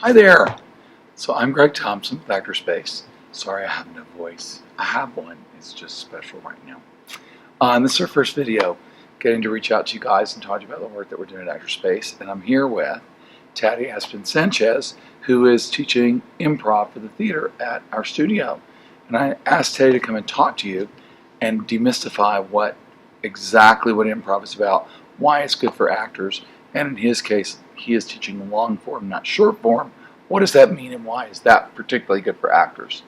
Hi there. So I'm Greg Thompson with ActorSpace. Sorry I have no voice. I have one. It's just special right now. And this is our first video getting to reach out to you guys and talk to you about the work that we're doing at ActorSpace. And I'm here with Aspen Sanchez, who is teaching improv for the theater at our studio. And I asked Teddy to come and talk to you and demystify exactly what improv is about, why it's good for actors, and in his case, he is teaching long form, not short form. What does that mean, and why is that particularly good for actors?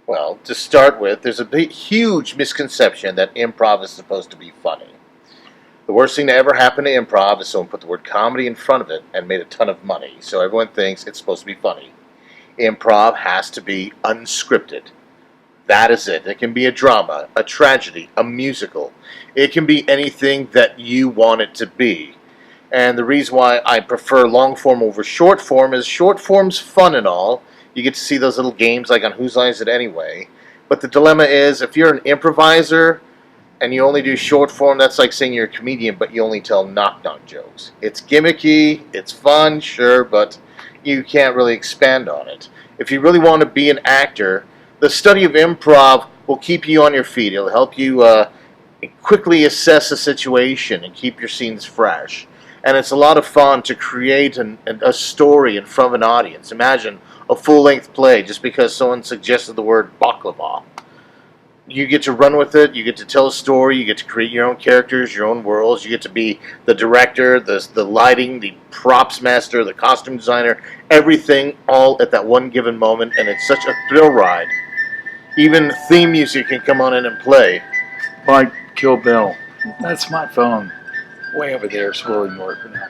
Well, to start with, there's a huge misconception that improv is supposed to be funny. The worst thing to ever happen to improv is someone put the word comedy in front of it and made a ton of money. So everyone thinks it's supposed to be funny. Improv has to be unscripted. That is it. It can be a drama, a tragedy, a musical. It can be anything that you want it to be. And the reason why I prefer long form over short form is short form's fun and all. You get to see those little games like on Whose Line Is It Anyway. But the dilemma is, if you're an improviser and you only do short form, that's like saying you're a comedian but you only tell knock-knock jokes. It's gimmicky, it's fun, sure, but you can't really expand on it. If you really want to be an actor, the study of improv will keep you on your feet. It'll help you quickly assess a situation and keep your scenes fresh. And it's a lot of fun to create a story in front of an audience. Imagine a full-length play just because someone suggested the word baklava. You get to run with it, you get to tell a story, you get to create your own characters, your own worlds, you get to be the director, the lighting, the props master, the costume designer, everything all at that one given moment, and it's such a thrill ride. Even theme music can come on in and play. Like Kill Bill. That's my phone. Way over there, so we'll ignore it for now.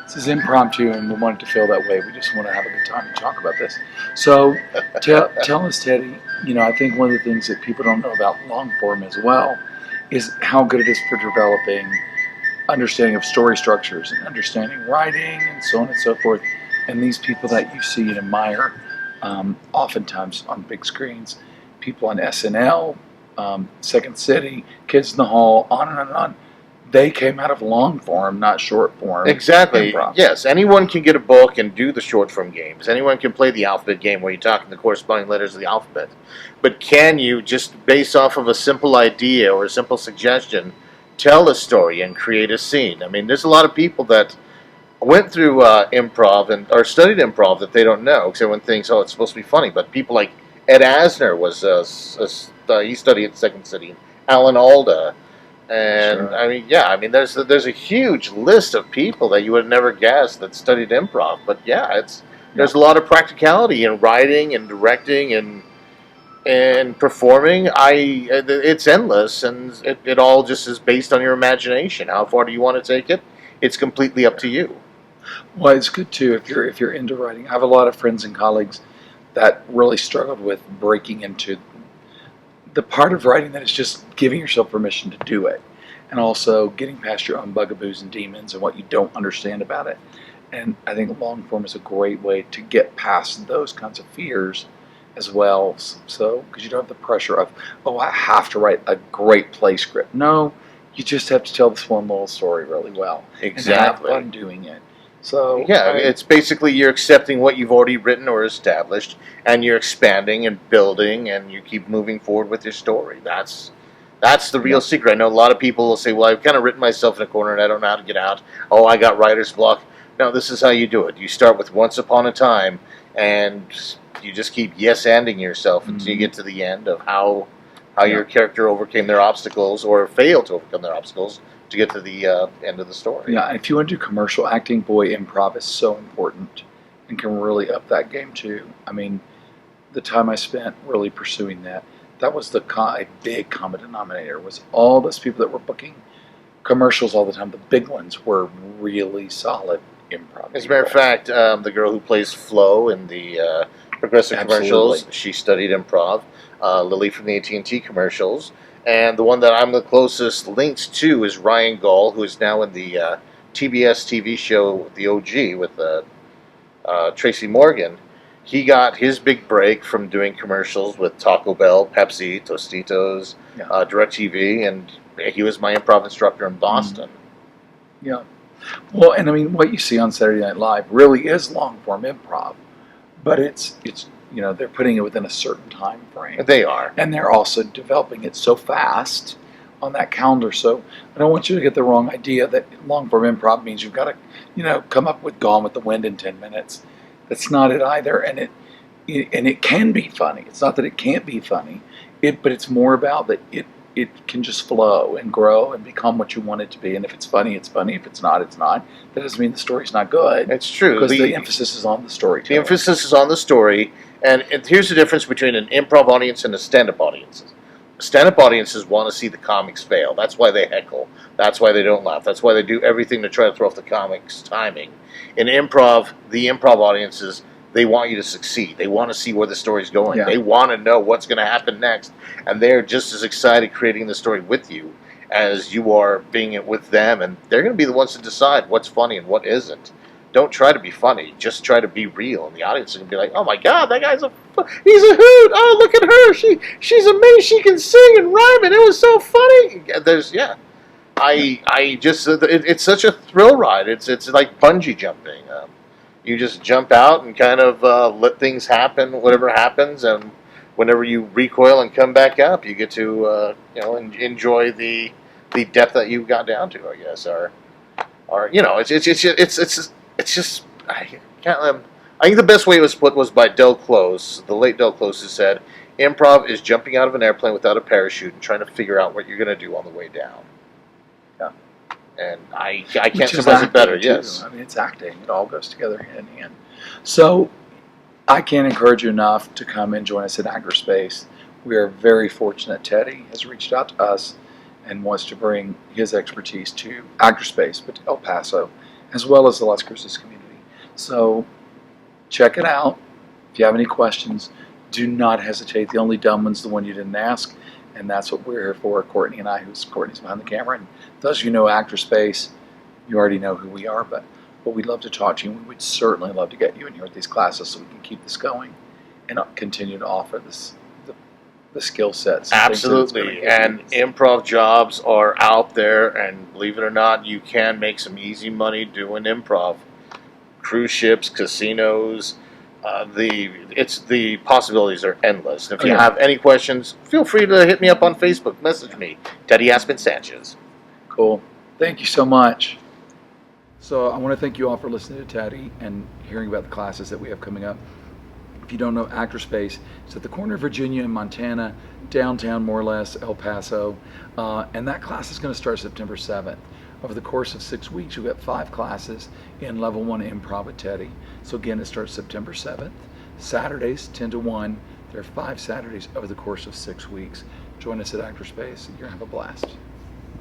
This is impromptu, and we wanted to feel that way. We just want to have a good time and talk about this. So, tell us, Teddy, I think one of the things that people don't know about long form as well is how good it is for developing understanding of story structures and understanding writing and so on and so forth. And these people that you see and admire, oftentimes on big screens, people on SNL, Second City, Kids in the Hall, on and on and on. They came out of long form, not short form. Exactly. Improv. Yes, anyone can get a book and do the short form games. Anyone can play the alphabet game where you're talking the corresponding letters of the alphabet. But can you, just based off of a simple idea or a simple suggestion, tell a story and create a scene? I mean, there's a lot of people that went through improv or studied improv that they don't know because everyone thinks, oh, it's supposed to be funny. But people like Ed Asner he studied at Second City. Alan Alda. And Sure. There's a huge list of people that you would have never guessed that studied improv. But there's a lot of practicality in writing and directing and performing. It's endless, and it all just is based on your imagination. How far do you want to take it? It's completely up to you. Well, it's good too if you're into writing. I have a lot of friends and colleagues that really struggled with breaking into the part of writing that is just giving yourself permission to do it, and also getting past your own bugaboos and demons and what you don't understand about it. And I think long form is a great way to get past those kinds of fears as well. So, because you don't have the pressure of, oh, I have to write a great play script. No, you just have to tell this one little story really well. Exactly. And have fun doing it. So it's basically you're accepting what you've already written or established, and you're expanding and building, and you keep moving forward with your story. That's the real secret. I know a lot of people will say, well, I've kind of written myself in a corner and I don't know how to get out. Oh, I got writer's block. No, this is how you do it. You start with once upon a time, and you just keep yes-anding yourself until you get to the end of how your character overcame their obstacles or failed to overcome their obstacles to get to the end of the story. Yeah, if you want to do commercial acting, boy, improv is so important and can really up that game too. I mean, the time I spent really pursuing that was a big common denominator, was all those people that were booking commercials all the time. The big ones were really solid improv. As a matter of fact, the girl who plays Flo in the Progressive commercials, she studied improv. Lily from the AT&T commercials. And the one that I'm the closest linked to is Ryan Gall, who is now in the TBS TV show The OG with Tracy Morgan. He got his big break from doing commercials with Taco Bell, Pepsi, Tostitos, DirecTV, and he was my improv instructor in Boston. Yeah. Well, and I mean, what you see on Saturday Night Live really is long form improv, but it's they're putting it within a certain time frame. They are. And they're also developing it so fast on that calendar. So I don't want you to get the wrong idea that long form improv means you've got to, come up with Gone with the Wind in 10 minutes. That's not it either. And it can be funny. It's not that it can't be funny, but it's more about that it can just flow and grow and become what you want it to be. And if it's funny, it's funny. If it's not, it's not. That doesn't mean the story's not good. It's true. Because the emphasis is on the story. The emphasis is on the story. And here's the difference between an improv audience and a stand-up audience. Stand-up audiences want to see the comics fail. That's why they heckle. That's why they don't laugh. That's why they do everything to try to throw off the comics' timing. In improv, the improv audiences, they want you to succeed. They want to see where the story's going. Yeah. They want to know what's going to happen next. And they're just as excited creating the story with you as you are being it with them. And they're going to be the ones to decide what's funny and what isn't. Don't try to be funny. Just try to be real. And the audience is going to be like, oh my God, that guy's he's a hoot. Oh, look at her. She's amazing. She can sing and rhyme, and it was so funny. It's such a thrill ride. It's like bungee jumping. You just jump out and kind of let things happen, whatever happens, and whenever you recoil and come back up, you get to enjoy the depth that you got down to. I guess, it's just I can't. I think the best way it was put was by Del Close, the late Del Close, who said, "Improv is jumping out of an airplane without a parachute and trying to figure out what you're going to do on the way down." Yeah, and I can't summarize it better. Too. Yes, I mean, it's acting; it all goes together hand in hand. So I can't encourage you enough to come and join us at ActorSpace. We are very fortunate. Teddy has reached out to us and wants to bring his expertise to ActorSpace, but to El Paso, as well as the Las Cruces community. So check it out. If you have any questions, do not hesitate. The only dumb one's the one you didn't ask, and that's what we're here for, Courtney and I, Courtney's behind the camera. And those of you who know ActorSpace, you already know who we are, but we'd love to talk to you, and we would certainly love to get you in here at these classes so we can keep this going and continue to offer the skill sets. Absolutely. And improv jobs are out there, and believe it or not, you can make some easy money doing improv. Cruise ships, casinos, the possibilities are endless. If you have any questions, feel free to hit me up on Facebook. Message me, Teddy Aspen Sanchez. Cool. Thank you so much. So I want to thank you all for listening to Teddy and hearing about the classes that we have coming up. If you don't know ActorSpace, it's at the corner of Virginia and Montana, downtown more or less, El Paso. And that class is going to start September 7th. Over the course of 6 weeks, you'll get 5 classes in Level 1 Improv with Teddy. So again, it starts September 7th. Saturdays, 10 to 1. There are 5 Saturdays over the course of 6 weeks. Join us at ActorSpace. You're going to have a blast.